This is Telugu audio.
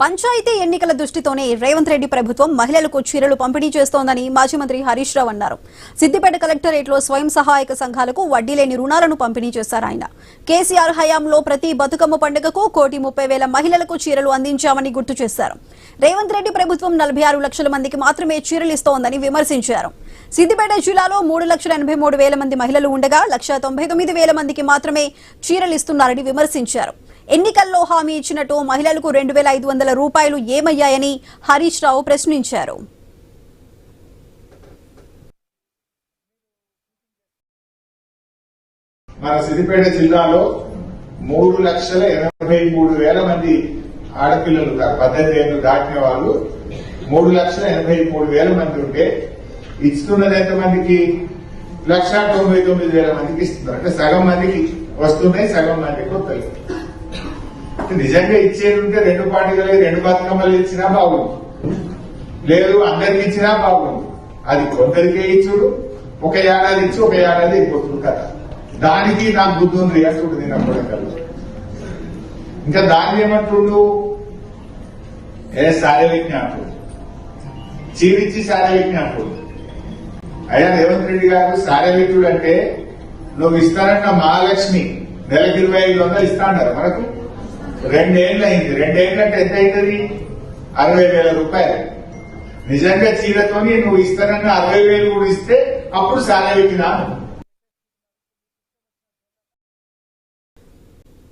పంచాయతీ ఎన్నికల దృష్టితోనే రేవంత్ రెడ్డి ప్రభుత్వం మహిళలకు చీరలు పంపిణీ చేస్తోందని మాజీ మంత్రి హరీష్ రావు అన్నారు. సిద్దిపేట కలెక్టరేట్లో స్వయం సహాయక సంఘాలకు వడ్డీ లేని రుణాలను పంపిణీ చేశారు ఆయన. కేసీఆర్ హయాంలో ప్రతి బతుకమ్మ పండుగకు 1,30,000 మహిళలకు చీరలు అందించామని గుర్తు చేశారు. రేవంత్ రెడ్డి ప్రభుత్వం 46 లక్షల మందికి మాత్రమే చీరలు ఇస్తోందని విమర్శించారు. సిద్దిపేట జిల్లాలో 3,83,000 మంది మహిళలు ఉండగా 1,99,000 మందికి మాత్రమే చీరలు ఇస్తున్నారని విమర్శించారు. ఎన్నికల్లో హామీ ఇచ్చినట్టు మహిళలకు 2,500 రూపాయలు ఏమయ్యాయని హరీష్ రావు ప్రశ్నించారు. మన సిద్దిపేట జిల్లాలో 3,83,000 మంది ఆడపిల్లలు 18 ఏళ్లు దాటిన వాళ్ళు 3,83,000 మంది ఉంటే ఇస్తున్నది ఎంతమందికి 1,99,000 మందికి ఇస్తున్నారు. అంటే సగం మందికి వస్తున్నాయి, సగం మందికి వస్తాయి. నిజంగా ఇచ్చేది ఉంటే 2 పార్టీలు 2 బతుకమ్మలు ఇచ్చినా బాగుంది, లేదు అందరికి ఇచ్చినా బాగుంది. అది కొందరికే ఇచ్చుడు, ఒక ఏడాది ఇచ్చి ఒక ఏడాది అయిపోతుంది కదా. దానికి నాకు బుద్ధి ఉంది అంటుండు తిన్నప్పుడు. ఇంకా దాన్ని ఏమంటుండు, సారే విజ్ఞాపుడు చీరిచ్చి సారే విజ్ఞాపుడు. అయ్యా రేవంత్ రెడ్డి గారు సారవికుడు అంటే నువ్వు ఇస్తానన్న మహాలక్ష్మి నెలకి 2,500 ఇస్తా అన్నారు. మనకు 2 ఏళ్ళు అయింది. 2 ఏళ్ళు అంటే ఎంత అవుతుంది? 60,000 రూపాయలు. నిజంగా చీరతోని నువ్వు ఇస్తానన్న 60,000 కూడా ఇస్తే అప్పుడు సారవికినా